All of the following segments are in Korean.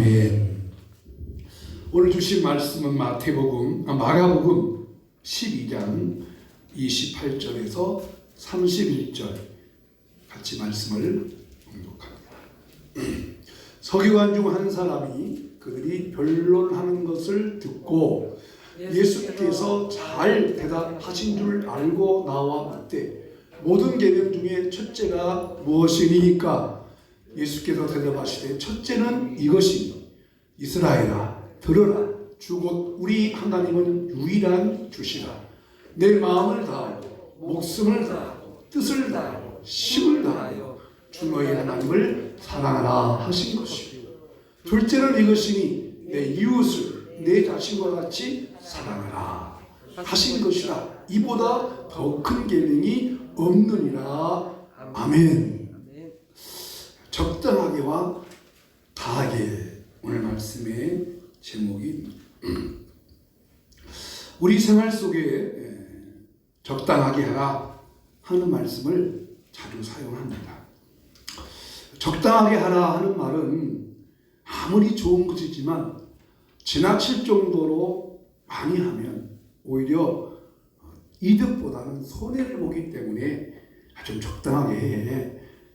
아멘. 오늘 주신 말씀은 마가복음 12장 28절에서 31절 같이 말씀을 봉독합니다. 서기관 중 한 사람이 그들이 변론하는 것을 듣고 예수께서 잘 대답하신 줄 알고 나와 묻되 모든 계명 중에 첫째가 무엇이니까? 예수께서 대답하시되 첫째는 이것이니 이스라엘아 들으라 주 곧 우리 하나님은 유일한 주시라. 내 마음을 다하고 목숨을 다하고 뜻을 다하고 힘을 다하여 주 너희 하나님을 사랑하라 하신 것이요. 둘째는 이것이니 내 이웃을 내 자신과 같이 사랑하라 하신 것이라. 이보다 더 큰 계명이 없느니라. 아멘. 적당하게와 다하게 오늘 말씀의 제목이 우리 생활 속에 적당하게 하라 하는 말씀을 자주 사용합니다. 적당하게 하라 하는 말은 아무리 좋은 것이지만 지나칠 정도로 많이 하면 오히려 이득보다는 손해를 보기 때문에 좀 적당하게 해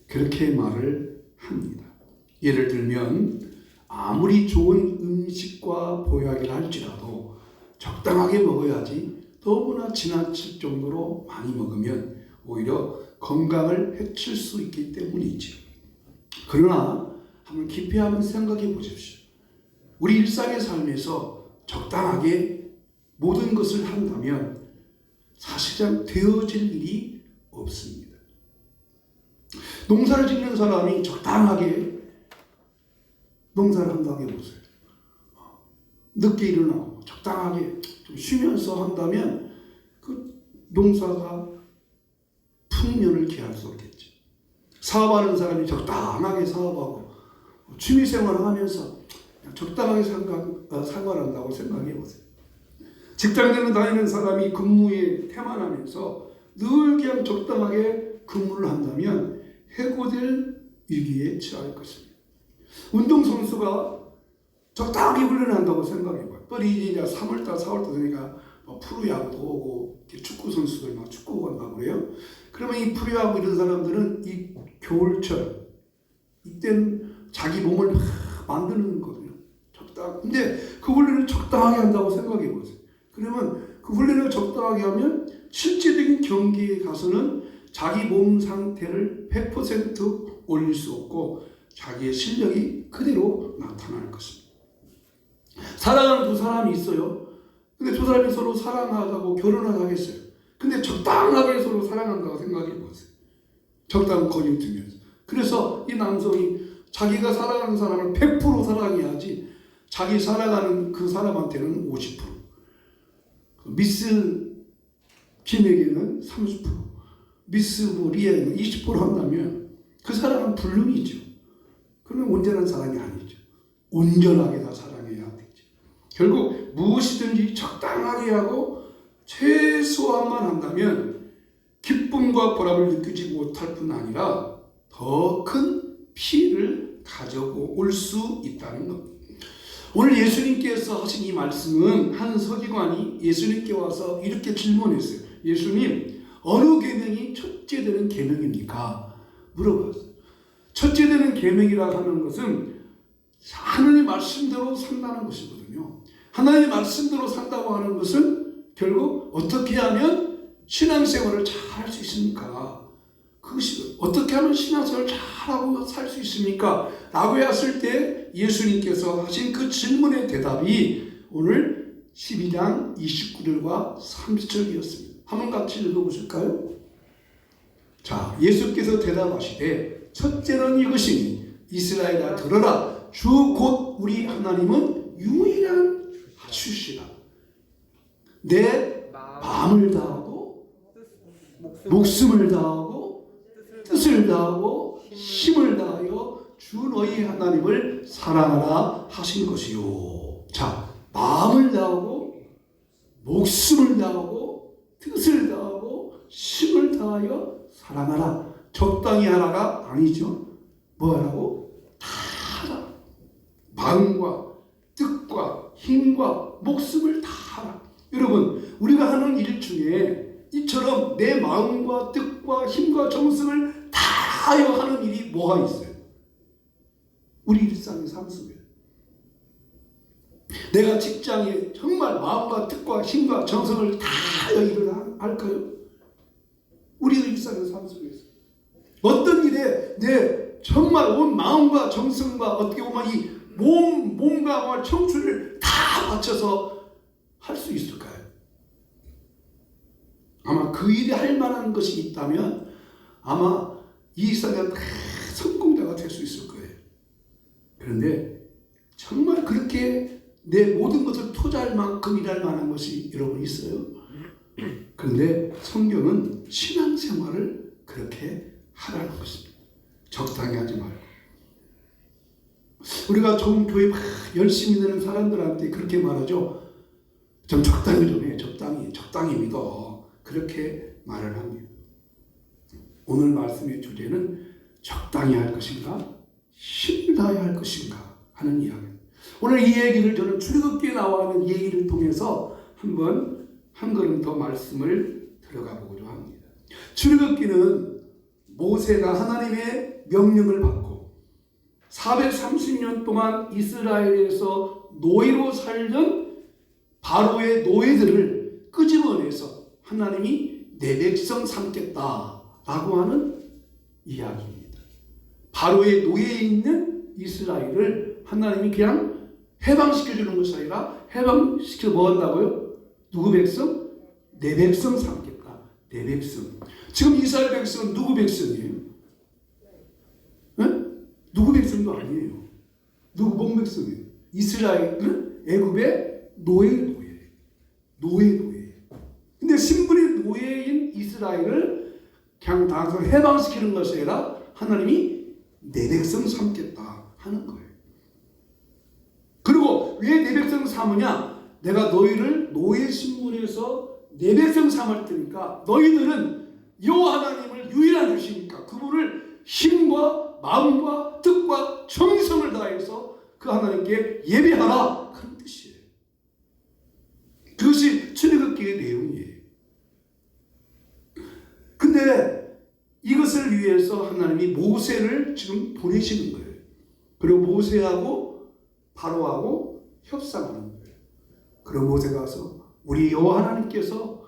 그렇게 말을 합니다. 예를 들면 아무리 좋은 음식과 보약이라 할지라도 적당하게 먹어야지 너무나 지나칠 정도로 많이 먹으면 오히려 건강을 해칠 수 있기 때문이죠. 그러나 한번 깊이 한번 생각해 보십시오. 우리 일상의 삶에서 적당하게 모든 것을 한다면 사실상 되어질 일이 없습니다. 농사를 짓는 사람이 적당하게 농사를 한다고 해보세요. 늦게 일어나고 적당하게 좀 쉬면서 한다면 그 농사가 풍년을 기할 수 없겠죠. 사업하는 사람이 적당하게 사업하고 취미생활을 하면서 적당하게 생활한다고 생각해 보세요. 직장에는 다니는 사람이 근무에 태만하면서 늘 그냥 적당하게 근무를 한다면 해고될 위기에 처할 것입니다. 운동선수가 적당하게 훈련한다고 생각해봐요. 또 이제 3월달, 4월달 되니까 프로야구도 오고 축구선수들 막 축구 간다고 그래요. 그러면 이 프로야구 이런 사람들은 이 겨울철 이때는 자기 몸을 막 만드는 거거든요. 근데 그 훈련을 적당하게 한다고 생각해보세요. 그러면 그 훈련을 적당하게 하면 실제적인 경기에 가서는 자기 몸 상태를 100% 올릴 수 없고 자기의 실력이 그대로 나타날 것입니다. 사랑하는 두 사람이 있어요. 근데 두 사람이 서로 사랑하자고 결혼을 하겠어요. 근데 적당하게 서로 사랑한다고 생각해 보세요. 적당한 거리 두면서. 그래서 이 남성이 자기가 사랑하는 사람을 100% 사랑해야지 자기 사랑하는 그 사람한테는 50%. 미스 김에게는 30%. 미스 리아에는 20% 한다면 그 사람은 불능이죠. 그러면 온전한 사랑이 아니죠. 온전하게 다 사랑해야 되죠. 결국 무엇이든지 적당하게 하고 최소한만 한다면 기쁨과 보람을 느끼지 못할 뿐 아니라 더 큰 피해를 가져올 수 있다는 것. 오늘 예수님께서 하신 이 말씀은 한 서기관이 예수님께 와서 이렇게 질문했어요. 예수님, 어느 계명이 첫째 되는 계명입니까? 물어봤어요. 첫째 되는 계명이라고 하는 것은 하나님의 말씀대로 산다는 것이거든요. 하나님의 말씀대로 산다고 하는 것은 결국 어떻게 하면 신앙생활을 잘 할 수 있습니까? 그것이 어떻게 하면 신앙생활을 잘하고 살 수 있습니까? 라고 했을 때 예수님께서 하신 그 질문의 대답이 오늘 12장 29절과 30절이었습니다. 한번 같이 읽어보실까요? 자, 예수께서 대답하시되 첫째는 이것이니 이스라엘아 들어라 주 곧 우리 하나님은 유일한 주시라. 내 마음을 다하고 목숨을 다하고 뜻을 다하고 힘을 다하여 주 너희 하나님을 사랑하라 하신 것이요. 자, 마음을 다하고 목숨을 다하고 뜻을 다하고 힘을 다하여 사랑하라. 적당히 하라가 아니죠. 뭐 하라고? 다 하라. 마음과 뜻과 힘과 목숨을 다하라. 여러분, 우리가 하는 일 중에 이처럼 내 마음과 뜻과 힘과 정성을 다하여 하는 일이 뭐가 있어요? 우리 일상의 삶 속에 내가 직장에 정말 마음과 뜻과 힘과 정성을 다하여 일을 할까요? 우리 일상의 삶 속에서 어떤 일에 내 정말 온 마음과 정성과 어떻게 보면 이 몸과 청춘을 다 바쳐서 할 수 있을까요? 아마 그 일이 할 만한 것이 있다면 아마 이 세상에 다 성공자가 될 수 있을 거예요. 그런데 정말 그렇게 내 모든 것을 투자할 만큼 일할 만한 것이 여러분 있어요? 그런데 성경은 신앙생활을 그렇게 하라는 것입니다. 적당히 하지 말고. 우리가 좋은 교회 막 열심히 되는 사람들한테 그렇게 말하죠. 좀 적당히 좀 해. 적당히 믿어. 그렇게 말을 합니다. 오늘 말씀의 주제는 적당히 할 것인가? 힘을 다해야 할 것인가? 하는 이야기입니다. 오늘 이 얘기를 저는 출애굽기에 나와 있는 이 얘기를 통해서 한번 한 걸음 더 말씀을 들어가 보고자 합니다. 출애굽기는 모세가 하나님의 명령을 받고 430년 동안 이스라엘에서 노예로 살던 바로의 노예들을 끄집어내서 하나님이 내 백성 삼겠다라고 하는 이야기입니다. 바로의 노예에 있는 이스라엘을 하나님이 그냥 해방시켜주는 것이 아니라 해방시켜 뭐 한다고요? 누구 백성? 내 백성 삼겠다. 내 백성. 지금 이스라엘 백성은 누구 백성이에요? 네? 누구 백성도 아니에요. 누구 뭔 백성이에요? 이스라엘은 애굽의 노예. 근데 신분의 노예인 이스라엘을 그냥 단순히 해방시키는 것이 아니라 하나님이 내 백성 삼겠다 하는 거예요. 그리고 왜 내 백성 삼으냐? 내가 너희를 노예 신분에서 내 백성 삼을 테니까 너희들은 여호와 하나님을 유일한 주시니까 그분을 힘과 마음과 뜻과 정성을 다해서 그 하나님께 예배하라. 그런 뜻이에요. 그것이 출애굽기의 내용이에요. 근데 이것을 위해서 하나님이 모세를 지금 보내시는 거예요. 그리고 모세하고 바로하고 협상하는 거예요. 그리고 모세가 가서 우리 여호와 하나님께서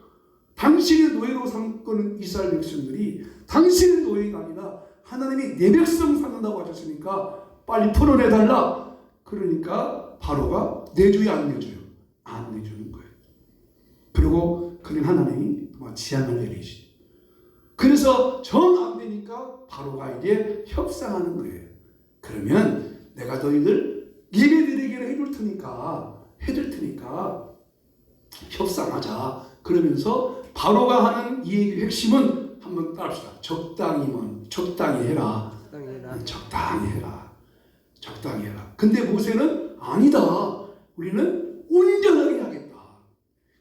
당신의 노예로 삼고는 이스라엘 백성들이 당신의 노예가 아니라 하나님이 내 백성 삼는다고 하셨으니까 빨리 풀어내달라. 그러니까 바로가 내줘요, 안 내줘요? 안 내주는 거예요. 그리고 그는 하나님이 지향을 내리시. 그래서 정 안 되니까 바로가 이제 협상하는 거예요. 그러면 내가 너희들 예배드리기를 해줄 테니까 협상하자. 그러면서 바로가 하는 이 얘기의 핵심은 한번 따릅시다. 적당히 해라. 적당히 해라. 근데 모세는 아니다. 우리는 온전하게 하겠다.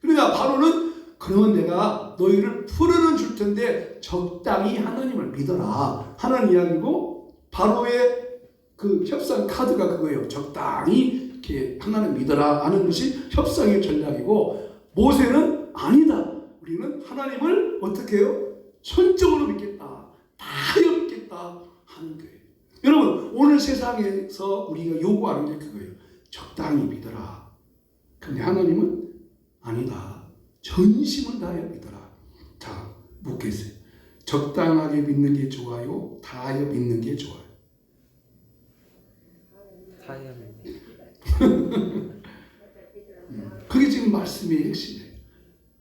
그러니까 바로는 그러면 내가 너희를 풀어는 줄 텐데 적당히 하나님을 믿어라 하는 이야기고, 바로의 그 협상 카드가 그거예요. 적당히 이렇게 하나님 믿어라 하는 것이 협상의 전략이고, 모세는 아니다. 우리는 하나님을 어떻게 해요? 전적으로 믿겠다. 다하여 믿겠다 하는 거예요. 여러분, 오늘 세상에서 우리가 요구하는 게 그거예요. 적당히 믿어라. 근데 하나님은 아니다. 전심을 다하여 믿어라. 자, 묻겠어요. 적당하게 믿는 게 좋아요? 다하여 믿는 게 좋아요? 다하여 믿는. 그게 지금 말씀의 핵심이에요.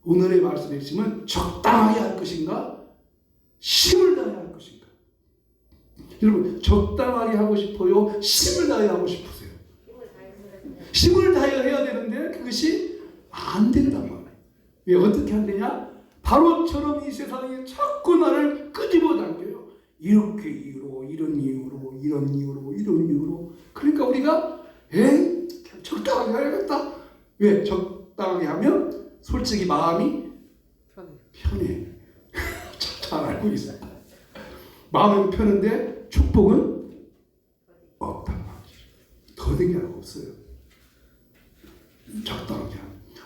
오늘의 말씀의 핵심은 적당하게 할 것인가? 힘을 다해야 할 것인가? 여러분, 적당하게 하고 싶어요? 힘을 다해야 하고 싶으세요? 힘을 다해야 해야 되는데 그것이 안 된단 말이에요. 왜 어떻게 안 되냐? 바로처럼 이 세상에 자꾸 나를 끄집어 당겨요. 이렇게 이유로, 이런 이유로. 그러니까 우리가 적당하게 해야겠다. 왜? 적당하게 하면 솔직히 마음이 편해. 잘 알고 있어요. 마음은 편한데 축복은 없단 말이죠. 모든 게 없어요. 적당하게.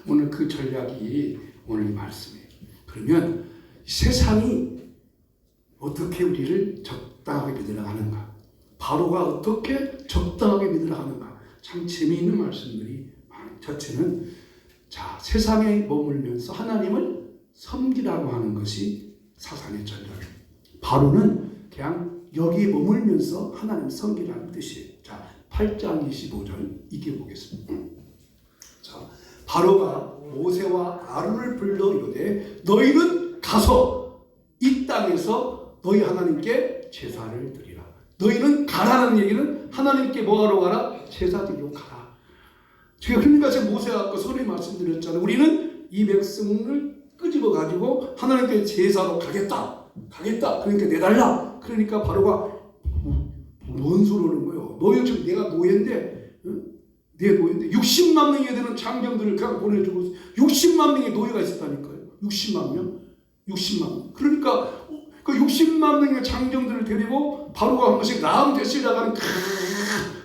오늘 그 전략이 오늘 이 말씀이에요. 그러면 세상이 어떻게 우리를 적당하게 믿으려가는가? 바로가 어떻게 적당하게 믿으려가는가? 참 재미있는 말씀들이 많아요. 첫째는 자, 세상에 머물면서 하나님을 섬기라고 하는 것이 사상의 전략이에요. 바로는 그냥 여기에 머물면서 하나님 섬기라는 뜻이에요. 자, 8장 25절 이겨보겠습니다. 자, 바로가 모세와 아론을 불러 이르되 너희는 가서 이 땅에서 너희 하나님께 제사를 드리라. 너희는 가라는 얘기는 하나님께 뭐하러 가라? 제사 드리러 가라. 그러니까 제가 모세가 아까 서두에 말씀드렸잖아요. 우리는 이 백성을 끄집어 가지고 하나님께 제사로 가겠다. 그러니까 내달라. 그러니까 바로가 뭔 소리 하는 거예요? 너희 지금 내가 노예인데, 내 노예인데 60만 명이 되는 장병들을 그냥 보내주고 60만 명의 노예가 있었다니까요. 60만 명. 그러니까 그 60만 명의 장병들을 데리고 바로가 한 번씩 라암데스라고 하는 큰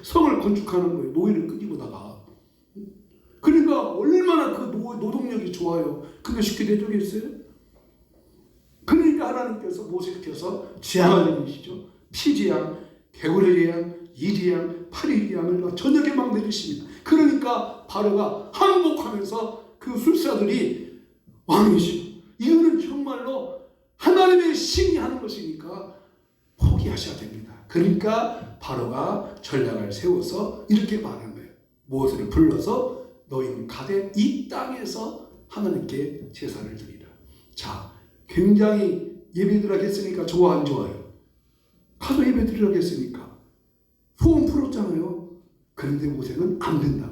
성을 건축하는 거예요. 노예를 끄집어다가. 그러니까 얼마나 그 노동력이 좋아요. 근데 쉽게 내주겠어요? 그러니까 하나님께서 모세께서 재앙을 내리시죠. 피재앙, 개구리 재앙, 이재앙, 파리재앙을 저녁에 막 내리십니다. 그러니까 바로가 항복하면서 그 술사들이 왕이시고 이거는 정말로 하나님의 신이 하는 것이니까 포기하셔야 됩니다. 그러니까 바로가 전략을 세워서 이렇게 말한 거예요. 모세를 불러서 너희는 가되 이 땅에서 하나님께 제사를 드리라. 자, 굉장히 예배드리라고 했으니까 좋아 안 좋아요? 가서 예배드리라고 했으니까 소원 풀었잖아요. 그런데 모세는 안 된다.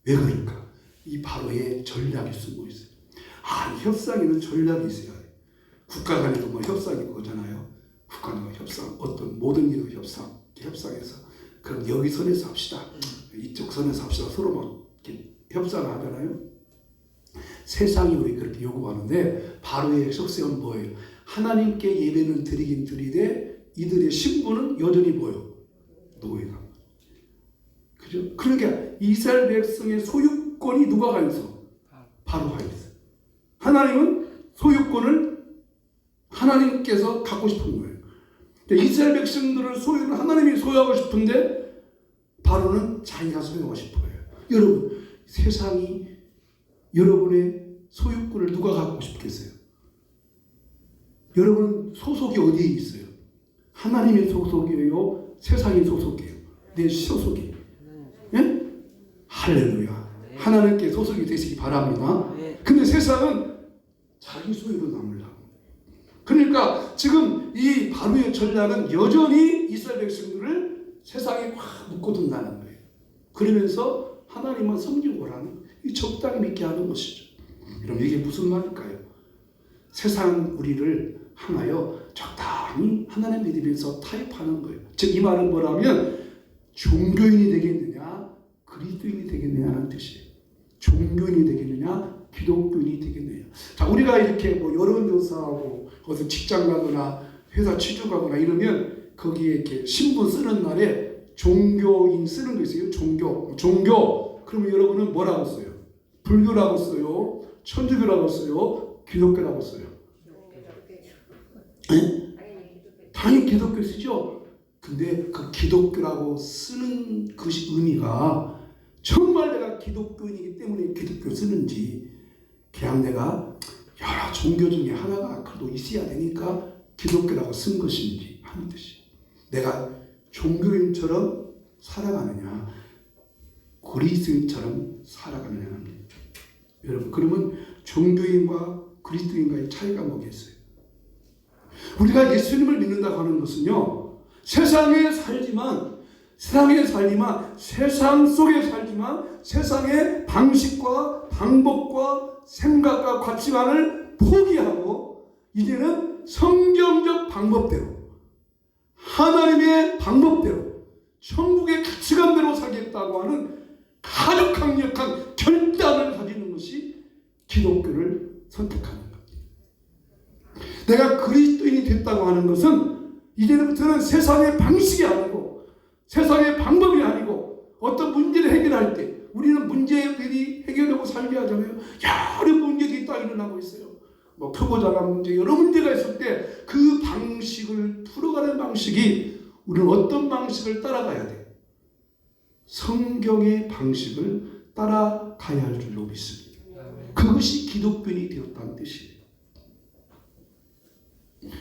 왜 그럴까? 이 바로의 전략이 쓰고 있어요. 협상에는 전략이 있어야 돼. 국가 간에도 뭐 협상이 그거잖아요. 국가 간 협상, 어떤 모든 일의 협상에서 그럼 여기 선에서 합시다. 이쪽 선에서 합시다. 서로 막 이렇게 협상을 하잖아요. 세상이 우리 그렇게 요구하는데 바로의 속셈은 뭐예요? 하나님께 예배는 드리긴 드리되 이들의 신분은 여전히 뭐예요? 노예다. 그죠? 그러니까 이스라엘 백성의 소유권이 누가 가 있어? 바로가 있어. 하나님은 소유권을 하나님께서 갖고 싶은 거예요. 그러니까 이스라엘 백성들을 소유를 하나님이 소유하고 싶은데 바로는 자기가 소유하고 싶어요. 여러분, 세상이 여러분의 소유권을 누가 갖고 싶겠어요? 여러분 소속이 어디에 있어요? 하나님의 소속이에요? 세상의 소속이에요? 내 소속이에요. 예? 할렐루야. 하나님께 소속이 되시기 바랍니다. 근데 세상은 자기 소유로 남으려고. 그러니까 지금 이 바로의 전략은 여전히 이스라엘 백성들을 세상에 확 묶어둔다는 거예요. 그러면서 하나님만 섬기고 오라는 이 적당히 믿게 하는 것이죠. 그럼 이게 무슨 말일까요? 세상 우리를 향하여 적당히 하나님 믿으면서 타협하는 거예요. 즉 이 말은 뭐라면 종교인이 되겠느냐 그리스도인이 되겠느냐는 뜻이에요. 종교인이 되겠느냐 기독교인이 되겠느냐. 자, 우리가 이렇게 뭐 여론조사하고 어디 직장 가거나 회사 취직 가거나 이러면 거기에 이렇게 신분 쓰는 날에 종교인 쓰는 거 있어요. 종교. 그러면 여러분은 뭐라고 써요? 불교라고 써요? 천주교라고 써요? 기독교라고 써요? 네? 당연히 기독교 쓰죠. 근데 그 기독교라고 쓰는 그 의미가 정말 내가 기독교인이기 때문에 기독교 쓰는지 그냥 내가 여러 종교 중에 하나가 그래도 있어야 되니까 기독교라고 쓴 것인지 하는 뜻이에요. 내가 종교인처럼 살아가느냐 그리스도인처럼 살아가느냐 합니다. 여러분, 그러면 종교인과 그리스도인과의 차이가 뭐겠어요? 우리가 예수님을 믿는다고 하는 것은요, 세상 속에 살지만 세상의 방식과 방법과 생각과 가치관을 포기하고 이제는 성경적 방법대로 하나님의 방법대로 천국의 가치관대로 살겠다고 하는 아주 강력한 결단을 가지는 것이 기독교를 선택하는 겁니다. 내가 그리스도인이 됐다고 하는 것은 이제부터는 세상의 방식이 아니고 세상의 방법이 아니고 어떤 문제를 해결할 때 우리는 문제들이 해결되고 살게 하잖아요. 여러 문제들이 딱 일어나고 있어요. 뭐 크고 작은 문제, 여러 문제가 있을 때 그 방식을 풀어가는 방식이 우리는 어떤 방식을 따라가야 돼? 성경의 방식을 따라가야 할 줄로 믿습니다. 그것이 기독교인이 되었다는 뜻이에요.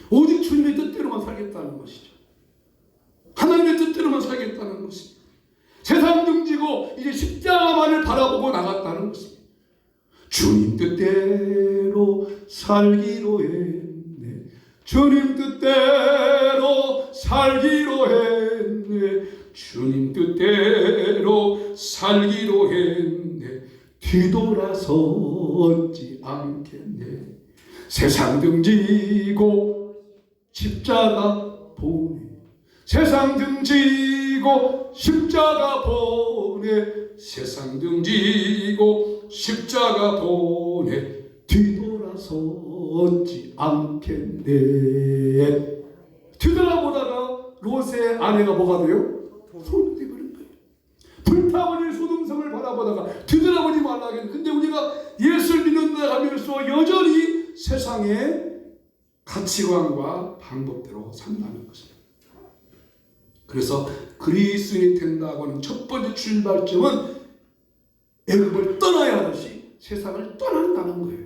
오직 주님의 뜻대로만 살겠다는 것이죠. 하나님의 뜻대로만 살겠다는 것입니다. 세상 등지고 이제 십자가만을 바라보고 나갔다는 것입니다. 주님 뜻대로 살기로 했네. 주님 뜻대로 살기로 했네. 주님 뜻대로 살기로 했네. 뒤돌아서지 않겠네. 세상 등지고 십자가 보내. 세상 등지고 십자가 보내. 세상 등지고 십자가 보내. 뒤돌아서지 않겠네. 뒤돌아보다가 롯의 아내가 뭐가 돼요? 소돔이 되버린 거예요. 불타버릴 소돔성을 바라보다가 뒤돌아보지 말라 하겠는데, 근데 우리가 예수를 믿는다 하면서 여전히 세상의 가치관과 방법대로 산다는 것입니다. 그래서 그리스도인이 된다고 하는 첫 번째 출발점은 애굽을 떠나야 하듯이 세상을 떠난다는 거예요.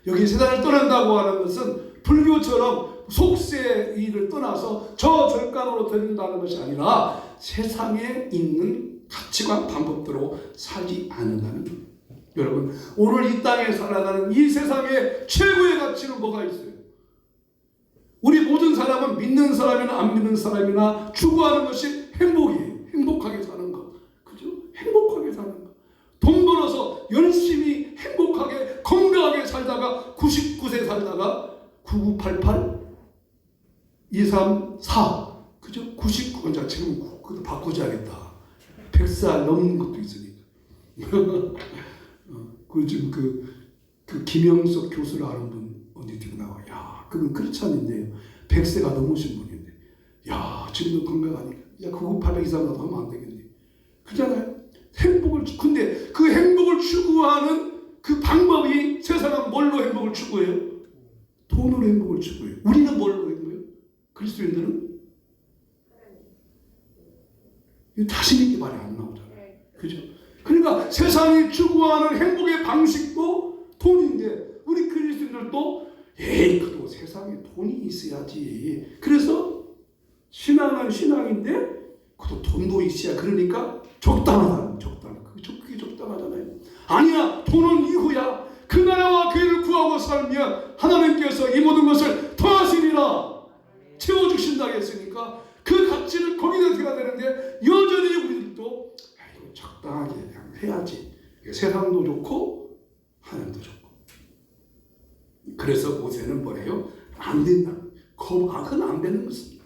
여기 세상을 떠난다고 하는 것은 불교처럼 속세 일을 떠나서 저 절간으로 들린다는 것이 아니라 세상에 있는 가치관 방법대로 살지 않는다는 거예요. 여러분, 오늘 이 땅에 살아가는 이 세상의 최고의 가치는 뭐가 있어요? 우리 모든 사람은 믿는 사람이나 안 믿는 사람이나 추구하는 것이 행복이에요. 행복하게 사는 것. 그죠? 행복하게 사는 것. 돈 벌어서 열심히 행복하게 건강하게 살다가 99세 살다가 9988 234 그죠? 99. 자, 지금 그것도 바꾸자겠다. 100살 넘는 것도 있으니까. 지금 그 김영석 교수를 아는 분 어디 듣고 나와. 야, 그건 크리스찬인데요. 100세가 넘으신 분인데. 야, 지금도 건강하니까. 야, 9988 이상이라도 하면 안 되겠네. 그잖아요. 근데 그 행복을 추구하는 그 방법이, 세상은 뭘로 행복을 추구해요? 돈으로 행복을 추구해요. 우리는 뭘로 행복해요? 그리스도인들은? 자신 있게 말이 안 나오잖아요. 그죠? 그러니까 세상이 추구하는 행복의 방식도 돈인데, 우리 그리스도인들도 그래도 세상에 돈이 있어야지. 그래서 신앙은 신앙인데 그것도 돈도 있어야, 그러니까 적당하다. 그게 적당하잖아요. 아니야, 돈은 이후야. 그 나라와 그 일을 구하고 살면 하나님께서 이 모든 것을 더하시리라 채워주신다고 했으니까 그 가치를 거기다 둬야 되는데, 여전히 우리들도 이거 적당하게 그냥 해야지. 세상도 좋고 하나님도 좋고. 그래서 모세는 뭐래요? 안 된다. 그건 안 되는 것입니다.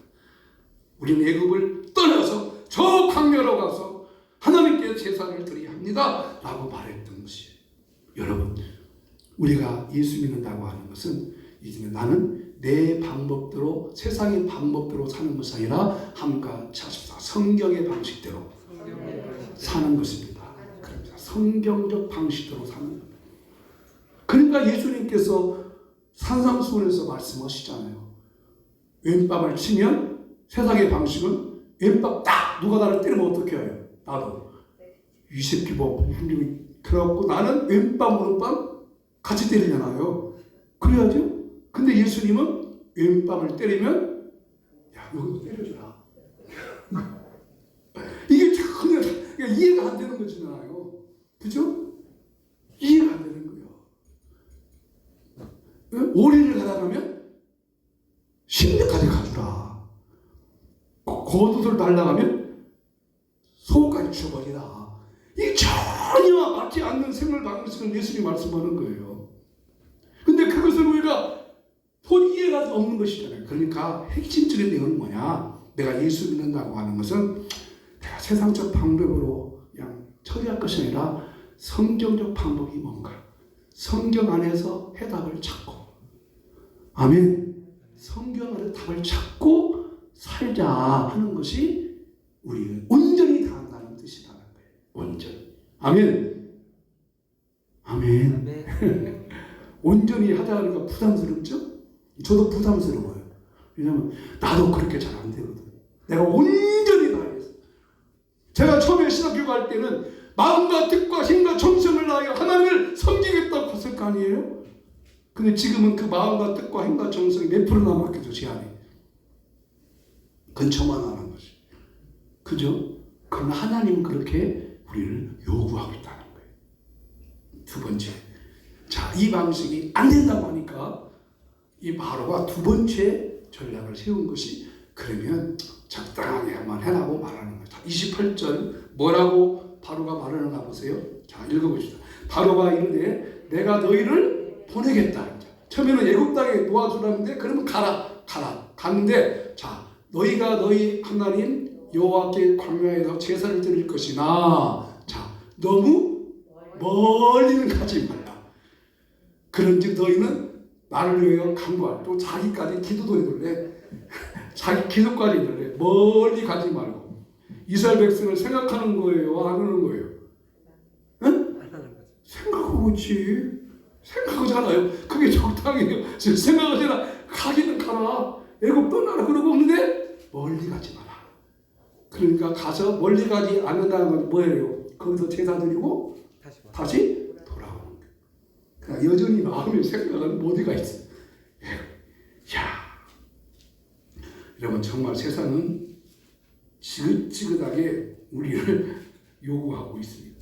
우리는 애굽을 떠나서 저 광야로 가서 하나님께 제사를 드려야 합니다 라고 말했던 것이에요. 여러분, 우리가 예수 믿는다고 하는 것은 이제 나는 내 방법대로, 세상의 방법대로 사는 것이 아니라 함과 차십사 성경의 방식대로 사는 것입니다. 그러니까 성경적 방식대로 사는 겁니다. 그러니까 예수님께서 산상수훈에서 말씀하시잖아요. 왼밤을 치면 세상의 방식은 왼밤 딱 누가 나를 때리면 어떻게 해요? 나도 이 새끼 뭐 그래갖고 나는 왼밤 오른밤 같이 때리잖아요. 그래야죠. 근데 예수님은 왼밤을 때리면 야, 여기도 때려주라. 이게 전혀 이해가 안 되는 거잖아요. 그죠? 이해가 안 되는 거예요. 오리를 가다가면 심리까지 가주라. 겉옷을 날라가면 속까지 쳐버리라. 이 전혀 맞지 않는 생활 방식을 예수님이 말씀하는 거예요. 근데 그것을 우리가 돈 이해가 없는 것이잖아요. 그러니까 핵심적인 내용은 뭐냐? 내가 예수 믿는다고 하는 것은 내가 세상적 방법으로 그냥 처리할 것이 아니라 성경적 방법이 뭔가, 성경 안에서 해답을 찾고, 아멘. 성경 안에서 답을 찾고 살자 하는 것이 우리는 온전히 다한다는 뜻이라는 거예요. 온전히. 아멘. 아멘. 네. 온전히 하자니까 부담스럽죠? 저도 부담스러워요. 왜냐면 나도 그렇게 잘 안 되거든. 내가 온전히 다해서. 제가 처음에 신학교 갈 때는 마음과 뜻과 힘과 정성을 다하여 하나님을 섬기겠다고 했을 거 아니에요? 근데 지금은 그 마음과 뜻과 힘과 정성이 몇 프로 남았겠죠, 제 안에. 그건 저만 아는 것이. 그죠? 그러나 하나님은 그렇게 우리를 요구하고 있다는 거예요. 두 번째. 자, 이 방식이 안 된다고 하니까 이 바로가 두 번째 전략을 세운 것이 그러면 적당하게 한번 해라고 말하는 거죠. 28절 뭐라고 바로가 말하는가 보세요. 자, 읽어보시다. 바로가 이르되 내가 너희를 보내겠다. 처음에는 애굽 땅에 놓아주라는데 그러면 가라. 갔는데 자, 너희가 너희 하나님 여호와께 광야에서 제사를 드릴 것이나 자, 너무 멀리는 가지 말라. 그런즉 너희는 나를 위하여 간구할 또 자기까지 기도도 해둘래. 자기 기도까지 해둘래. 멀리 가지 말고 이스라엘 백성을 생각하는 거예요, 안 하는 거예요? 응? 생각하고 있지. 생각하잖아요. 그게 적당해요. 생각하잖아. 가기는 가라. 애굽 떠나라 그러고 없는데 멀리 가지 마라. 그러니까 가서 멀리 가지 않는다는 건 뭐예요? 거기서 제사 드리고 다시 돌아오는 거예요. 그러니까 여전히 마음의 생각은 어디가 있어요. 야, 여러분 정말 세상은 지긋지긋하게 우리를 요구하고 있습니다.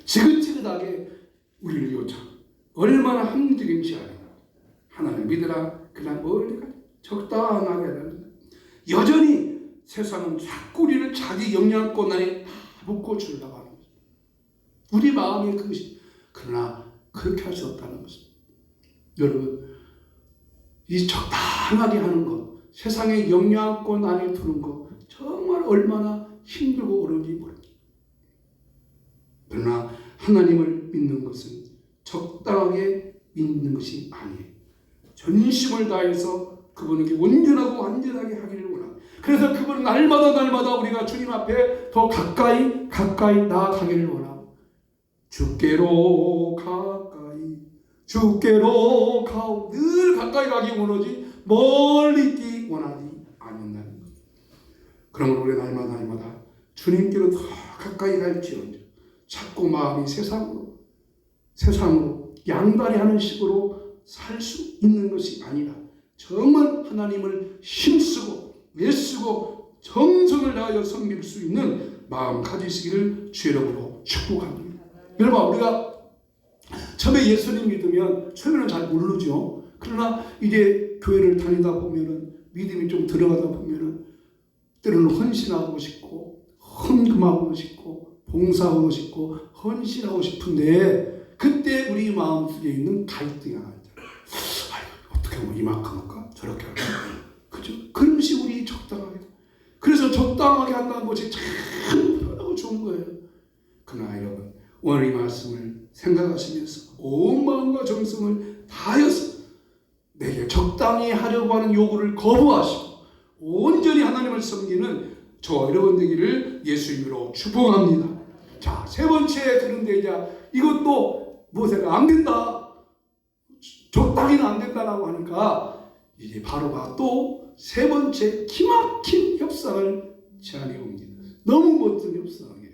지긋지긋하게 우리를 요청. 얼마나 합리적인지 아니라 하나님 믿으라. 그냥 멀리 가. 적당하게 하는. 여전히 세상은 자꾸 우리를 자기 영향권 안에 묶어주려고 하는 거죠. 우리 마음의 그것이. 그러나 그렇게 할 수 없다는 것입니다. 여러분, 이 적당하게 하는 것, 세상의 영향권 안에 두는 것, 정말 얼마나 힘들고 어려운지 모릅니다. 그러나 하나님을 믿는 것은 적당하게 믿는 것이 아니에요. 전심을 다해서 그분에게 온전하고 완전하게 하기를 원합니다. 그래서 그분은 날마다 우리가 주님 앞에 더 가까이 나아가기를 원합니다. 주께로 가오. 늘 가까이 가기 원하지 멀리 있기 원하지 않는다는 것. 그러면 우리 날마다 주님께로 더 가까이 갈지언정 자꾸 마음이 세상으로 양다리 하는 식으로 살 수 있는 것이 아니라 정말 하나님을 힘쓰고 애쓰고 정성을 다하여 섬길 수 있는 마음 가지시기를 주의 이름으로 축복합니다. 여러분, 우리가 처음에 예수님 믿으면 처음에는 잘 모르죠. 그러나 이제 교회를 다니다 보면은 믿음이 좀 들어가다 보면은 때로는 헌신하고 싶고 헌금하고 싶고 봉사하고 싶고 헌신하고 싶은데 그때 우리 마음속에 있는 갈등이 하나 있잖아요. 어떻게 하면 이만큼 할까? 저렇게 할까? 그죠? 그런 것이 우리 적당하게. 그래서 적당하게 한다는 것이 참 편하고 좋은 거예요. 그러나 여러분, 오늘 이 말씀을 생각하시면서 온 마음과 정성을 다하여서 내게 적당히 하려고 하는 요구를 거부하시고 온전히 하나님을 섬기는 저와 여러분 되기를 예수 이름으로 축복합니다. 자, 세 번째, 그런데 이제 이것도 뭐세가 안 된다. 적당히는 안 된다라고 하니까 이제 바로가 또 세 번째 기막힌 협상을 제안해 옵니다. 너무 멋진 협상이에요.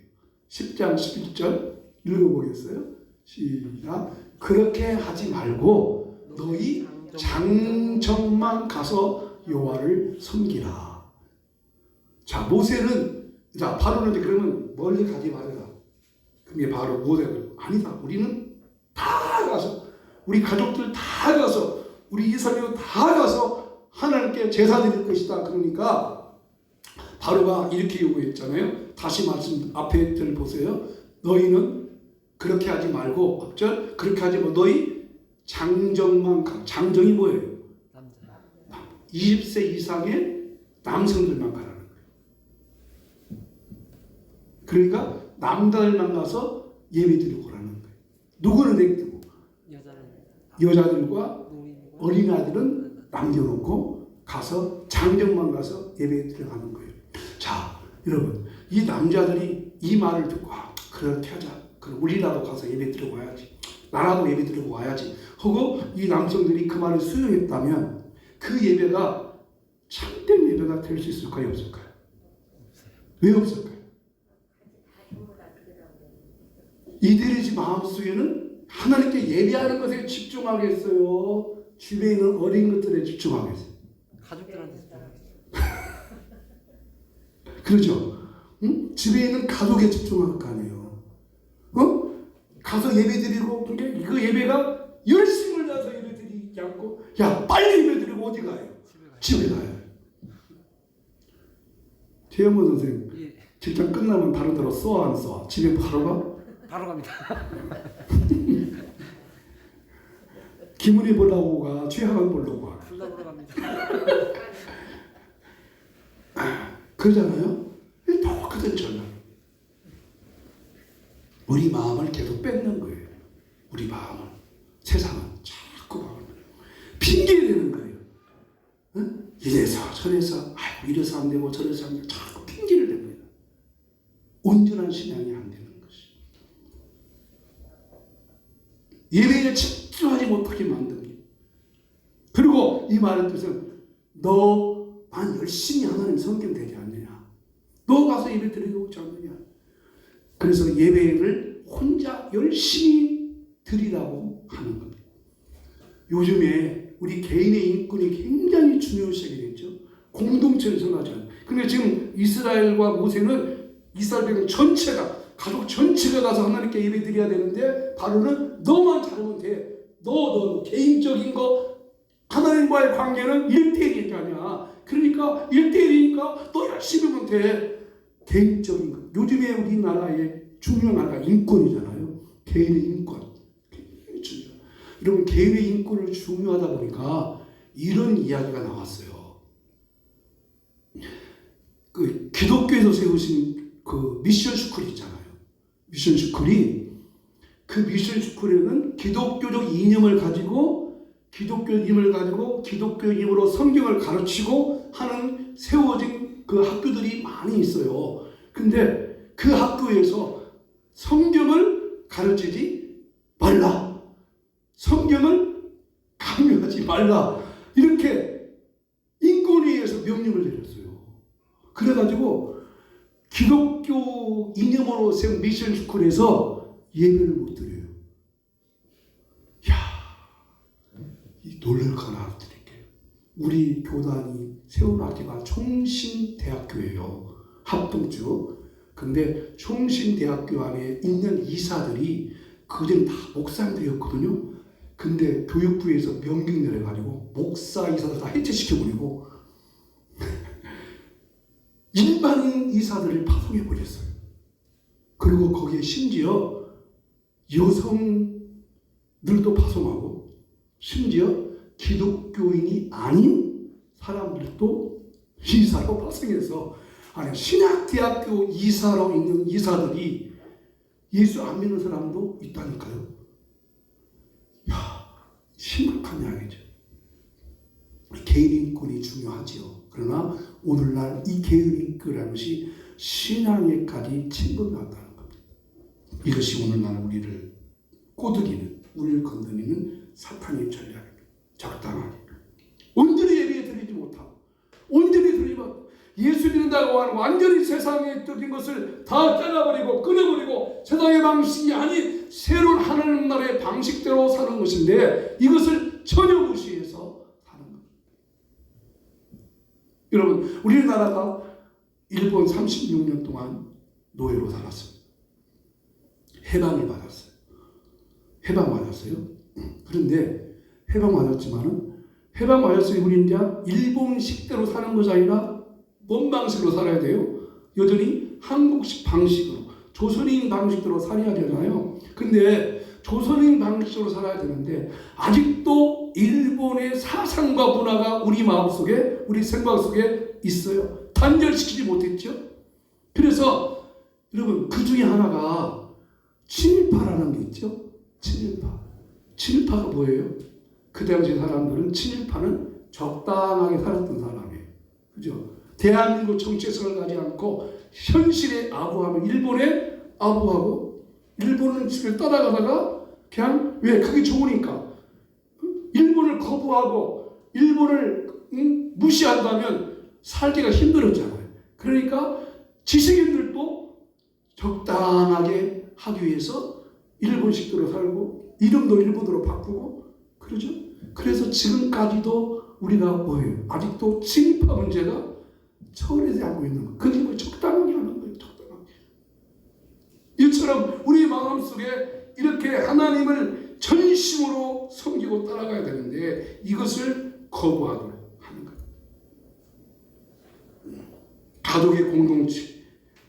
10장 11절 읽어보겠어요? 시작. 그렇게 하지 말고 너희 장정만 가서 여호와를 섬기라. 자, 모세는 자 바로는 이제 그러면 멀리 가지 말아라. 그게 바로 모세가 아니다. 우리는 다 가서 우리 가족들 다 가서 우리 이스라엘 다 가서 하나님께 제사 드릴 것이다. 그러니까 바로가 이렇게 요구했잖아요. 다시 말씀 앞에 들 보세요. 너희는 그렇게 하지 말고 앞절 그렇게 하지 말고 너희 장정만 가. 장정이 뭐예요? 남자. 20세 이상의 남성들만 가라는 거예요. 그러니까 남자들만 가서 예배 드리고 오라는 거예요. 누구는 냅두고 여자들과 어린아이들은 남겨놓고 가서 장정만 가서 예배 드려가는 거예요. 자, 여러분, 이 남자들이 이 말을 듣고 그렇게 하자. 그럼 우리라도 가서 예배 드리고 와야지. 나라도 예배 드리고 와야지. 하고 이 남성들이 그 말을 수용했다면 그 예배가 참된 예배가 될 수 있을까요? 없을까요? 왜 없을까요? 이들의 집 마음속에는 하나님께 예배하는 것에 집중하겠어요? 주변에 있는 어린 것들에 집중하겠어요? 가족들한테 집중하겠어요. 그렇죠? 응? 집에 있는 가족에 집중할 거 아니에요. 가서 예배드리고 근데 그 예배가 열심을 다해서 예배드리지 않고 야 빨리 예배드리고 어디 가요? 집에 가요. 최영모 선생 예. 직장 끝나면 다른 데로 쏘아 안 쏘아? 집에 바로 가? 바로 갑니다. 김은희 보려고 가? 최하관 보려고 가? 둘 다 보러 갑니다. 그러잖아요? 똑같은 전략. 우리 마음을 계속 뺏는 거예요. 우리 마음을. 세상은 자꾸 핑계 대는 거예요. 응? 이래서 저래서 아이고 이래서 안 되고 저래서 안 되고 자꾸 핑계를 댑니다. 온전한 신앙이 안 되는 것이. 예배에 집중하지 못하게 만듭니다. 그리고 이 말의 뜻은 너만 열심히 하나님 성경 되지 않느냐. 너 가서 예배 드리고 오지 않느냐. 그래서 예배를 혼자 열심히 드리라고 하는 겁니다. 요즘에 우리 개인의 인권이 굉장히 중요시하게 됐죠. 공동체를 선하지 않아요. 그런데 지금 이스라엘과 모세는 이스라엘 백성 전체가 가족 전체가 가서 하나님께 예배 드려야 되는데 바로는 너만 잘하면 돼. 너 개인적인 거 하나님과의 관계는 1대1이 아니야. 그러니까 1대1이니까 너 열심히 하면 돼. 개인적인 것. 요즘에 우리나라의 중요한 하나가 인권이잖아요. 개인의 인권. 굉장히 중요해요. 여러분 개인의 인권을 중요하다 보니까 이런 이야기가 나왔어요. 그 기독교에서 세우신 그 미션 스쿨 있잖아요. 미션 스쿨이 그 미션 스쿨에는 기독교적 이념을 가지고 기독교인으로 성경을 가르치고 하는 세워진 그 학교들이 많이 있어요. 근데 그 학교에서 성경을 가르치지 말라. 성경을 강요하지 말라. 이렇게 인권위에서 명령을 내렸어요. 그래가지고 기독교 이념으로 세운 미션 스쿨에서 예배를 못 드려요. 이 놀랄 거 하나 드릴게요. 우리 교단이 세운 학교가 총신대학교예요. 합동주. 근데 총신대학교 안에 있는 이사들이 그전 다 목사님들이었거든요. 근데 교육부에서 명령 내려가지고 목사 이사들 다 해체시켜버리고 일반인 이사들을 파송해버렸어요. 그리고 거기에 심지어 여성들도 파송하고 심지어 기독교인이 아닌 사람들도 이사로 파송해서 아니 신학대학교 이사로 있는 이사들이 예수 안 믿는 사람도 있다니까요. 심각한 이야기죠. 개인 인권이 중요하지요. 그러나 오늘날 이 개인 인권이라는 것이 신앙에까지 침범한다는 겁니다. 이것이 오늘날 우리를 꼬드기는, 우리를 건드리는 사탄의 전략입니다. 적당하게. 온전히 예배 드리지 못하고, 온전히 드리면 예수 믿는다고 하는 완전히 세상의 적인 것을 다 잘라버리고 끊어버리고 세상의 방식이 아닌 새로운 하나님 나라의 방식대로 사는 것인데 이것을 전혀 무시해서 사는 겁니다. 여러분 우리나라가 일본 36년 동안 노예로 살았어요. 해방을 받았어요. 해방받았어요. 그런데 해방받았지만은 해방받았으니 우리 이제 일본식대로 사는 것이 아니라 뭔 방식으로 살아야 돼요? 여전히 한국식 방식으로 조선인 방식대로 살아야 되잖아요. 근데 조선인 방식으로 살아야 되는데 아직도 일본의 사상과 문화가 우리 마음속에 우리 생각 속에 있어요. 단절시키지 못했죠. 그래서 여러분 그 중에 하나가 친일파라는 게 있죠. 친일파가 뭐예요? 그 당시 사람들은 친일파는 적당하게 살았던 사람이에요. 그죠? 대한민국 정체성을 가지 않고 현실에 아부하며 일본에 아부하고 일본을 따라가다가 그냥 왜 그게 좋으니까 일본을 거부하고 일본을 무시한다면 살기가 힘들었잖아요. 그러니까 지식인들도 적당하게 하기 위해서 일본식대로 살고 이름도 일본어로 바꾸고 그러죠. 그래서 지금까지도 우리가 뭐예요? 아직도 친일파 문제가 처리되지 않고 있는 거. 그게 뭐 적당하게 하는 거예요. 적당하게. 이처럼 우리 마음속에 이렇게 하나님을 전심으로 섬기고 따라가야 되는데 이것을 거부하고 하는 거예요. 가족의 공동체,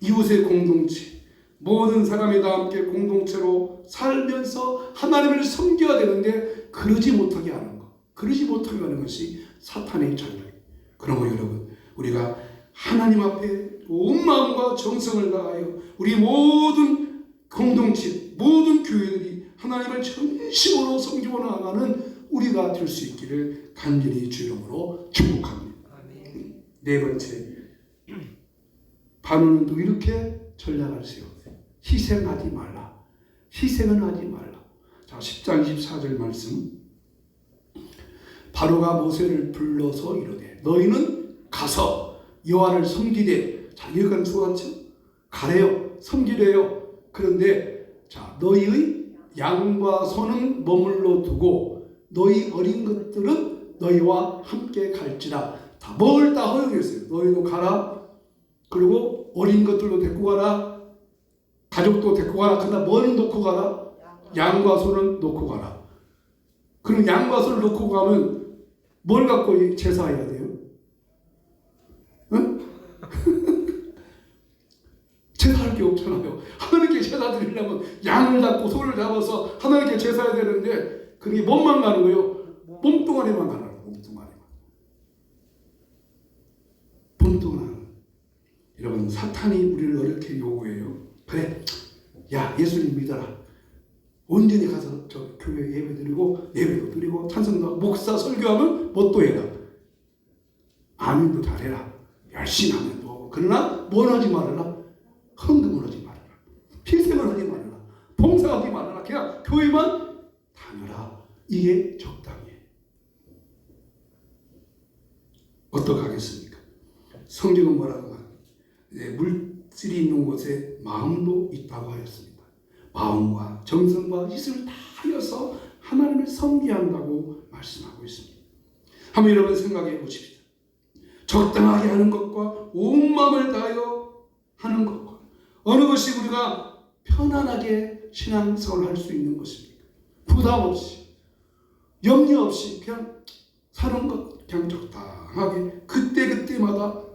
이웃의 공동체, 모든 사람이 다 함께 공동체로 살면서 하나님을 섬겨야 되는데 그러지 못하게 하는 것. 그러지 못하게 하는 것이 사탄의 전략이에요. 그러므로 여러분, 우리가 하나님 앞에 온 마음과 정성을 다하여 우리 모든 공동체, 모든 교회들이 하나님을 전심으로 섬기고 나아가는 우리가 될 수 있기를 간절히 주님으로 축복합니다. 네 번째, 바로는 또 이렇게 전략을 세웠어요. 희생하지 말라. 희생은 하지 말라. 자, 10장 24절 말씀. 바로가 모세를 불러서 이르되 너희는 가서 여호와를 섬기되. 자, 여기까지 좋았죠? 가래요. 섬기래요. 그런데 자, 너희의 양과 소는 머물러 두고 너희 어린 것들은 너희와 함께 갈지라. 다 뭘 다 허용했어요. 너희도 가라. 그리고 어린 것들도 데리고 가라. 가족도 데리고 가라. 그러나 뭐는 놓고 가라? 양과 소는 놓고 가라. 그럼 양과 소를 놓고 가면 뭘 갖고 제사해야 돼요? 응? 제사할 게 없잖아요. 하나님께 제사 드리려면 양을 잡고 소를 잡아서 하나님께 제사해야 되는데 그게 몸만 가는 거예요. 몸뚱아리만 가는 거예요. 몸뚱아리만. 몸뚱아리. 여러분, 사탄이 우리를 어렵게 요구해요. 그래, 야, 예수님 믿어라. 온전히 가서 저 교회 예배 드리고 예배도 드리고 찬송도 하고 목사 설교하면 뭣도 해라. 아멘도 잘해라. 열심히 하면 도. 그러나 뭘 하지 말아라. 헌금을 하지 말아라. 희생을 하지 말아라. 봉사하지 말아라. 그냥 교회만 다녀라. 이게 적당해. 어떻게 하겠습니까? 성경은 뭐라고 하냐? 물질이 있는 곳에 마음도 있다고 하였습니다. 마음과 정성과 뜻을 다하여서 하나님을 섬기야 한다고 말씀하고 있습니다. 한번 여러분 생각해 보십시오. 적당하게 하는 것과 온 마음을 다하여 하는 것과 어느 것이 우리가 편안하게 신앙생활을 할 수 있는 것입니까? 부담 없이, 염려 없이 그냥 사는 것, 그냥 적당하게 그때마다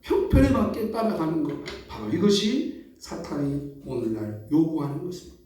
형편에 맞게 따라가는 것. 바로 이것이 사탄이 오늘날 요구하는 것입니다.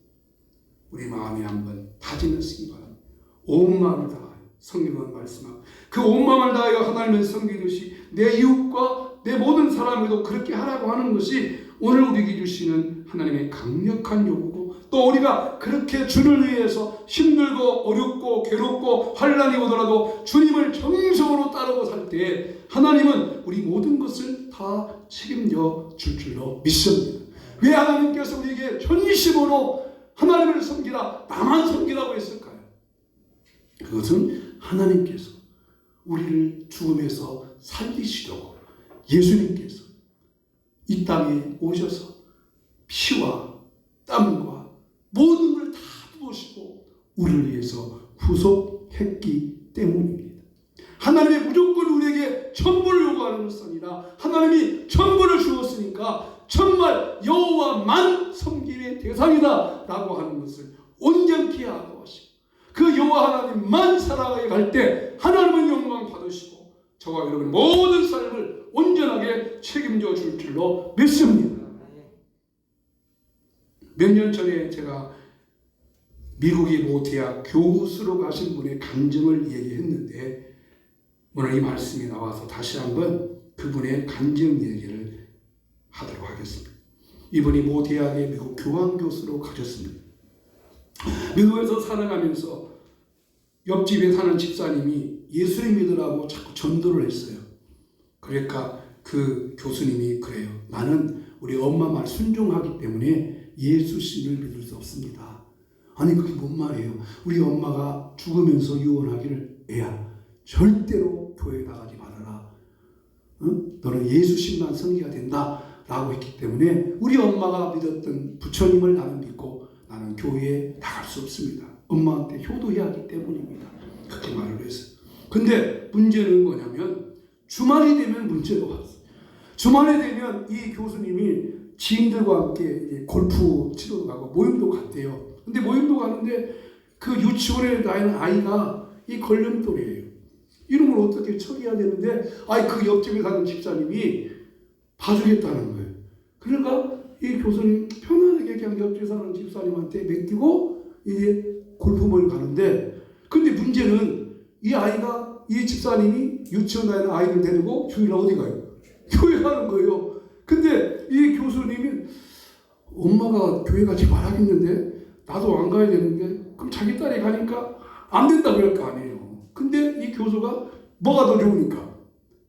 우리 마음에 한번 다짐했으기 바랍니다. 온 마음을 다하여 성경은 말씀하고 그 온 마음을 다하여 하나님을 섬기듯이 내 이웃과 내 모든 사람에도 그렇게 하라고 하는 것이 오늘 우리에게 주시는 하나님의 강력한 요구고 또 우리가 그렇게 주를 위해서 힘들고 어렵고 괴롭고 환난이 오더라도 주님을 정성으로 따르고 살 때 하나님은 우리 모든 것을 다 책임져 줄 줄로 믿습니다. 왜 하나님께서 우리에게 전심으로 하나님을 섬기라, 나만 섬기라고 했을까요? 그것은 하나님께서 우리를 죽음에서 살리시려고 예수님께서 이 땅에 오셔서 피와 땀과 모든 걸 다 부으시고 우리를 위해서 후속했기 때문입니다. 하나님이 무조건 우리에게 전부를 요구하는 것이 아니라 하나님이 전부를 주었으니까 정말 여호와만 섬김의 대상이다 라고 하는 것을 온전케 하고 하시고 그 여호와 하나님만 살아가게 갈 때 하나님은 영광 받으시고 저와 여러분 모든 삶을 온전하게 책임져 줄 줄로 믿습니다. 몇 년 전에 제가 미국의 모 대학 교수로 가신 분의 간증을 얘기했는데 오늘 이 말씀이 나와서 다시 한번 그분의 간증 얘기를 하도록 하겠습니다. 이분이 모 대학의 미국 교환 교수로 가셨습니다. 미국에서 살아가면서 옆집에 사는 집사님이 예수를 믿으라고 자꾸 전도를 했어요. 그러니까 그 교수님이 그래요. 나는 우리 엄마 말 순종하기 때문에 예수님을 믿을 수 없습니다. 아니 그게 뭔 말이에요? 우리 엄마가 죽으면서 유언하기를 애야 절대로 교회 나가지 말아라. 응? 너는 예수님만 섬기가 된다 라고 했기 때문에 우리 엄마가 믿었던 부처님을 나는 믿고 나는 교회에 나갈 수 없습니다. 엄마한테 효도해야 하기 때문입니다. 그렇게 말을 했어요. 근데 문제는 뭐냐면 주말이 되면 문제가 왔어요. 주말에 되면 이 교수님이 지인들과 함께 골프 치러 가고 모임도 갔대요. 근데 모임도 가는데 그 유치원에 다니는 아이가 이 걸림돌이에요. 이런 걸 어떻게 처리해야 되는데 그 옆집에 사는 집사님이 봐주겠다는 거예요. 그러니까 이 교수님 편안하게 그냥 옆집에 사는 집사님한테 맡기고 이제 골프모임 가는데 근데 문제는 이 아이가 이 집사님이 유치원 다니는 아이를 데리고 주일날 어디 가요? 교회 가는 거예요. 근데 이 교수님이 엄마가 교회 가지 말하겠는데 나도 안 가야 되는데 그럼 자기 딸이 가니까 안 된다 그럴 거 아니에요. 근데 이 교수가 뭐가 더 좋으니까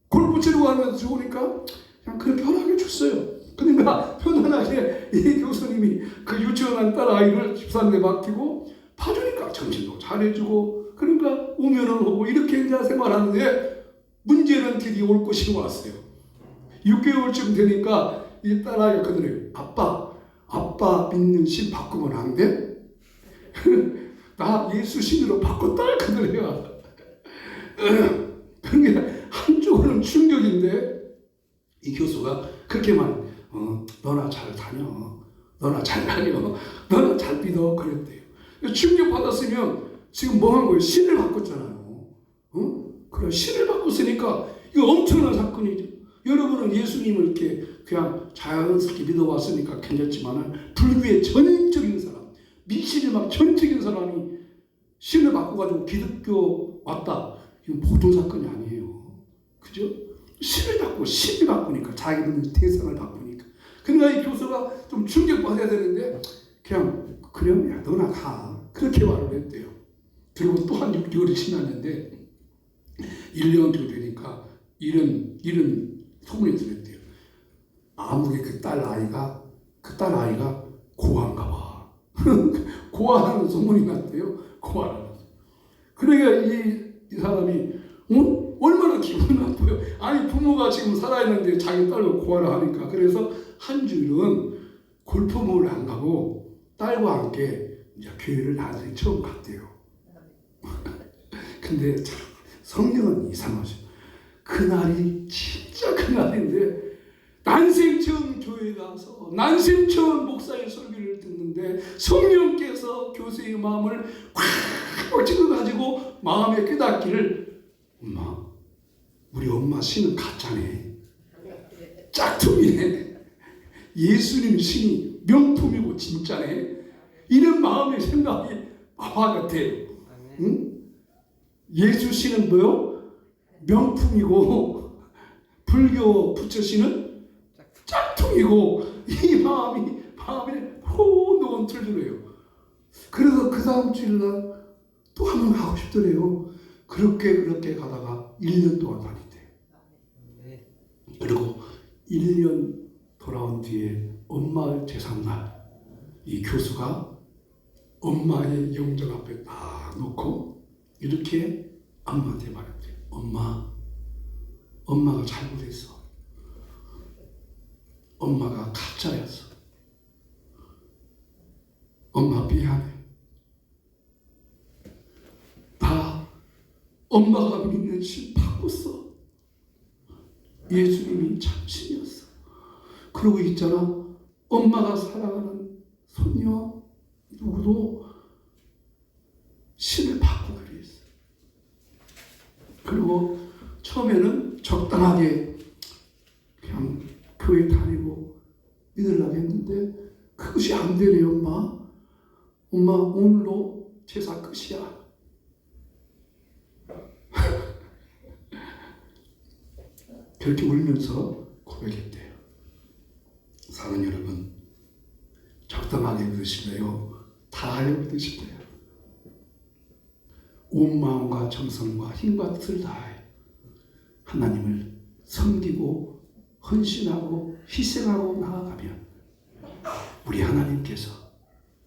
골프 치러 가면서 좋으니까 그냥 그렇게 편하게 줬어요. 그러니까 편안하게 이 교수님이 그 유치원한 딸 아이를 집사님에 맡기고 봐주니까 점심도 잘해주고 그러니까 오면은 오고 이렇게 이제 생활하는데 문제는 드디어 올 것이 왔어요. 6개월쯤 되니까 이 딸아이가 그러네요. 아빠 믿는 신 바꾸면 안 돼? 나 예수 신으로 바꿨다 그러네요. 그러니까 한쪽으로는 충격인데 이 교수가 그렇게 말 너나 잘 다녀. 너나 잘 다녀. 너나 잘 믿어. 그랬대요. 충격받았으면 지금 뭐 한 거예요? 신을 바꿨잖아요. 그래, 신을 바꿨으니까 이거 엄청난 사건이죠. 여러분은 예수님을 이렇게 그냥 자연스럽게 믿어왔으니까 괜찮지만은 불교의 전적인 사람, 미신이 막 전적인 사람이 신을 바꿔가지고 기독교 왔다. 이건 보통 사건이 아니에요. 그죠? 신을 바꾸고 신이 바꾸니까 자기는 대상을 바꾸니까. 그러니까 이 교수가 좀 충격받아야 되는데 그냥 야 너나 가. 그렇게 말을 했대요. 그리고 또 한 6개월이 지났는데 1년 정도 되니까 이런 소문이 들었대요. 아무리 그 딸 아이가 고아인가 봐. 고아라는 소문이 났대요. 고아라는. 그러니까 이 사람이 얼마나 기분 나빠요. 아니 부모가 지금 살아있는데 자기 딸로 고아를 하니까. 그래서 한 주일은 골프몰을 안 가고 딸과 함께 이제 교회를 나중에 처음 갔대요. 근데 참 성령은 이상하죠. 그날이 진짜 그날인데 난생 처음 교회 가서 난생 처음 목사의 설교를 듣는데 성령께서 교수의 마음을 확 찍어가지고 마음에 깨닫기를 우리 엄마 신은 가짜네. 짝퉁이네. 예수님 신이 명품이고 진짜네. 이런 마음의 생각이 와같아요. 응? 예수 신은 뭐요? 명품이고 불교 부처 신은 짝퉁이고 이 마음에 혼돈 들더래요. 그래서 그 다음 주일날 또 한 번 가고 싶더래요. 그렇게 가다가 1년 동안 다녔대요. 그리고 1년 돌아온 뒤에 엄마의 제삿날 이 교수가 엄마의 영정 앞에 딱 놓고 이렇게 엄마한테 말했대요. 엄마가 잘못했어. 엄마가 가짜였어. 엄마 미안해. 나 엄마가 믿는 신 바꿨어. 예수님이 참신이었어. 그러고 있잖아. 엄마가 사랑하는 손녀 누구도 신을 바꾸기로 했어. 그리고 처음에는 적당하게 그냥 교회 다니고 믿으려고 했는데 그것이 안 되네요. 엄마 오늘로 제사 끝이야. 그렇게 울면서 고백했대요. 사랑하는 여러분, 적당하게 믿으실래요? 다 하려 믿으실래요? 온 마음과 정성과 힘과 뜻을 다해 하나님을 섬기고 헌신하고 희생하고 나아가면 우리 하나님께서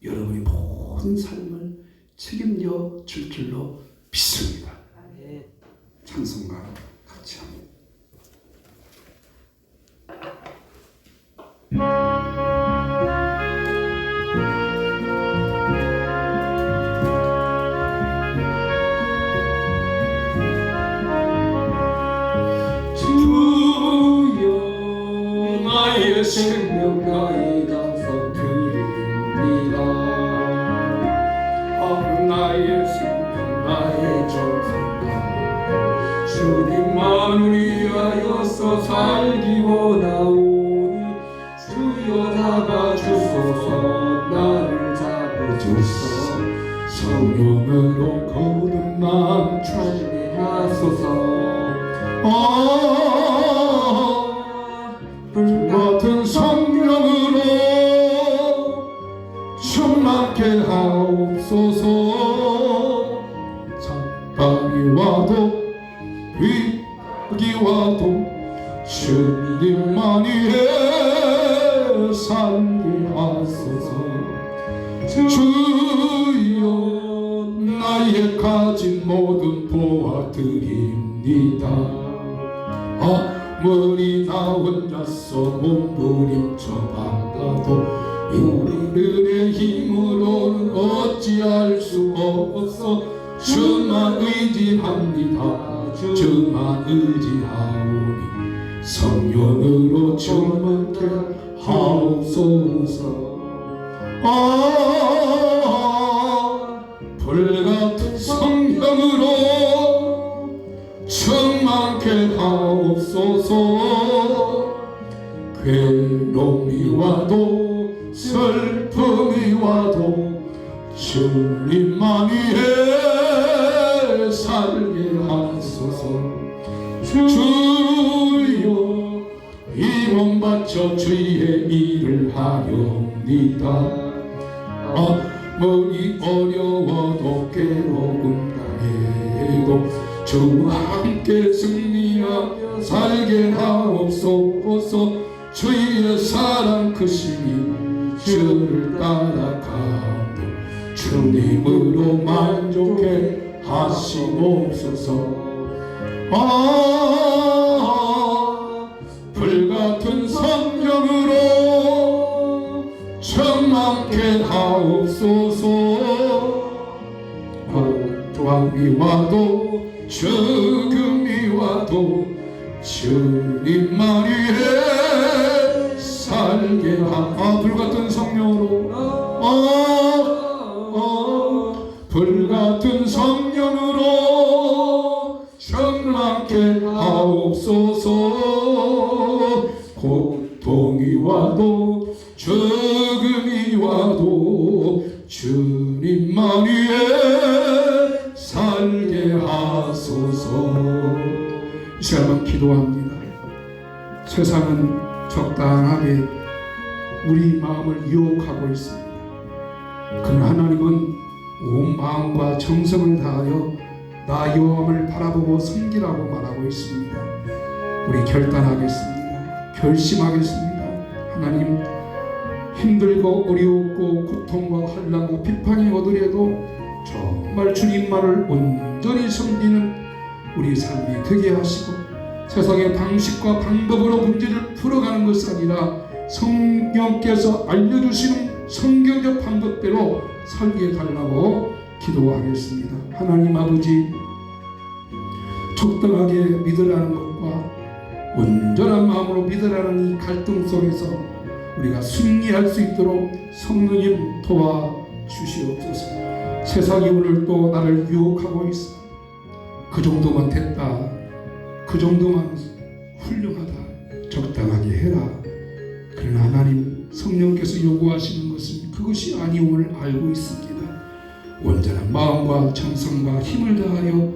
여러분의 모든 삶을 책임져 줄 줄로 믿습니다. 네. 찬송가 같이 합니다. 주여 나의 생명 나의 감사 드립니다. 나의 생명 나의 정성가 주님만을 위하여서 살기 원하오니 주여 잡아주소서 나를 잡아주소서 성령으로 거듭 마음 찬미하소서 불같은 성령으로 충만케 하옵소서. 찬바람이 와도 위기 와도 주님만이 살게 하소서. 주여 나의 가진 모든 보아드립니다. 아무리 나 혼자서 몸부림쳐 받아도 우리들의 힘으로는 어찌할 수 없어 주만 의지합니다. 주만 의지하오니 성령으로 충만케 하옵소서. 불같은 성령으로 충만케 하옵소서. 괴로움이 와도 슬픔이 와도 주님만이 살게 하소서. 주여 이 몸 바쳐 주의 일을 하렵니다. 아무리 어려워도 괴로움 당해도 주와 함께 승리하며 살게 하옵소서. 주의 사랑 크시니 주를 따라가며 주님으로 만족해 하시옵소서. 불같은 성령으로 충만케 하옵소서. 고통이 와도 죽음이 와도 주님만이 살게 불같은 성령으로 불같은 성령으로 충만케 하옵소서. 고통이 와도 죽음이 와도 주님만이 살게 하소서. 이 시간만 기도합니다. 세상은 적당하게 우리 마음을 유혹하고 있습니다. 그러나 하나님은 온 마음과 정성을 다하여 나 여호와를 바라보고 섬기라고 말하고 있습니다. 우리 결단하겠습니다. 결심하겠습니다. 하나님, 힘들고 어려웠고 고통과 환난과 비판이 오더라도 정말 주님만을 온전히 섬기는 우리 삶이 되게 하시고 세상의 방식과 방법으로 문제를 풀어가는 것이 아니라 성령께서 알려주시는 성경적 방법대로 살게 달라고 기도하겠습니다. 하나님 아버지, 적당하게 믿으라는 것과 온전한 마음으로 믿으라는 이 갈등 속에서 우리가 승리할 수 있도록 성령님 도와주시옵소서. 세상이 오늘 또 나를 유혹하고 있어. 그 정도만 됐다, 그 정도만 훌륭하다, 적당하게 해라. 그러나 하나님, 성령께서 요구하시는 것은 그것이 아니옴을 알고 있습니다. 온전한 마음과 정성과 힘을 다하여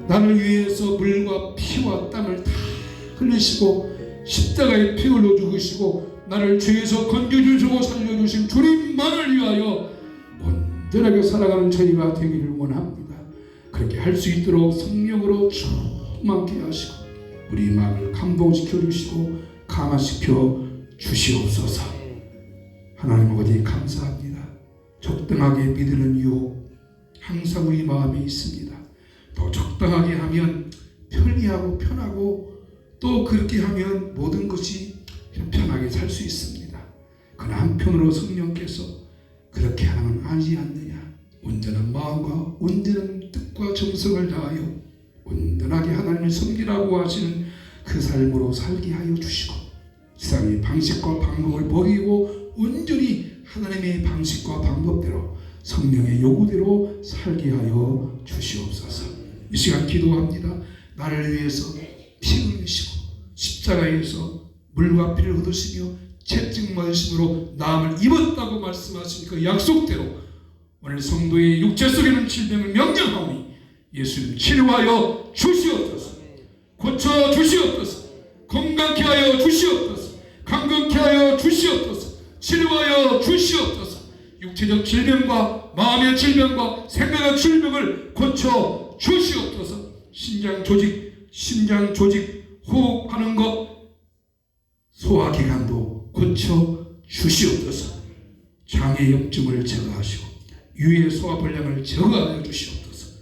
나를 위해서 물과 피와 땀을 다 흘리시고 십자가에 피 흘려 죽으시고 나를 죄에서 건져주시고 살려주신 주님만을 위하여 온전하게 살아가는 저희가 되기를 원합니다. 그렇게 할 수 있도록 성령으로 충만케 하시고 우리 마음을 감동시켜 주시고 강화시켜 주시옵소서. 하나님 아버지 감사합니다. 적당하게 믿는 유혹 항상 우리 마음에 있습니다. 더 적당하게 하면 편리하고 편하고 또 그렇게 하면 모든 것이 편하게 살 수 있습니다. 그러나 한편으로 성령께서 그렇게 하면 아니지 않느냐. 온전한 마음과 온전한 뜻과 정성을 다하여 온전하게 하나님을 섬기라고 하시는 그 삶으로 살게 하여 주시고 세상의 방식과 방법을 버리고 온전히 하나님의 방식과 방법대로 성령의 요구대로 살게 하여 주시옵소서. 이 시간 기도합니다. 나를 위해서 피 흘리시고 십자가에서 물과 피를 얻으시며 채찍 맞으심으로 나음을 입었다고 말씀하신 그 약속대로 오늘 성도의 육체 속에 있는 질병을 명령하오니 예수님 치료하여 주시옵소서. 고쳐 주시옵소서. 건강케 하여 주시옵소서. 강건케 하여 주시옵소서. 치료하여 주시옵소서. 육체적 질병과 마음의 질병과 생각의 질병을 고쳐 주시옵소서. 심장 조직 호흡하는 것 소화기관도 고쳐 주시옵소서. 장애 염증을 제거하시고 유해 소화불량을 제거하여 주시옵소서.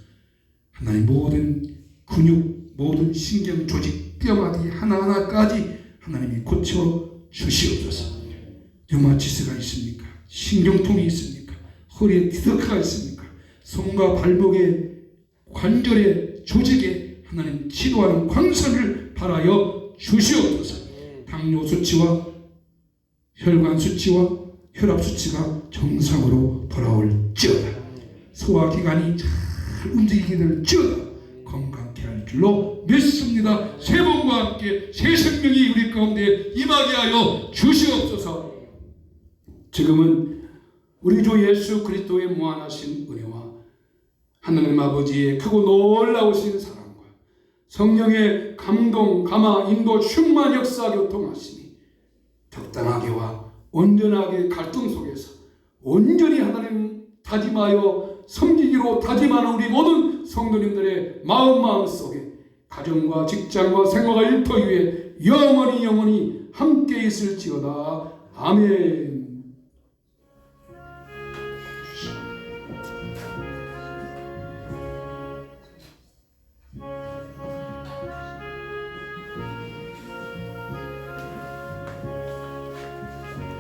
하나님 모든 근육 모든 신경 조직 뼈마디 하나하나까지 하나님이 고쳐 주시옵소서. 류마티스가 있습니까? 신경통이 있습니까? 허리에 디스크가 있습니까? 손과 발목의 관절의 조직에 하나님 치료하는 광선을 발하여 주시옵소서. 당뇨 수치와 혈관 수치와 혈압 수치가 정상으로 돌아올지어다. 소화기관이 잘 움직이게 될지어다. 건강케 할 줄로 믿습니다. 새 복과 함께 새 생명이 우리 가운데 임하게 하여 주시옵소서. 지금은 우리 주 예수 그리스도의 무한하신 은혜와 하나님 아버지의 크고 놀라우신 사랑과 성령의 감동, 감화, 인도, 충만 역사 교통하심이 적당하게와 온전하게 갈등 속에서 온전히 하나님 다짐하여 섬기기로 다짐하는 우리 모든 성도님들의 마음 속에 가정과 직장과 생활과 일터 위에 영원히 함께 있을지어다. 아멘.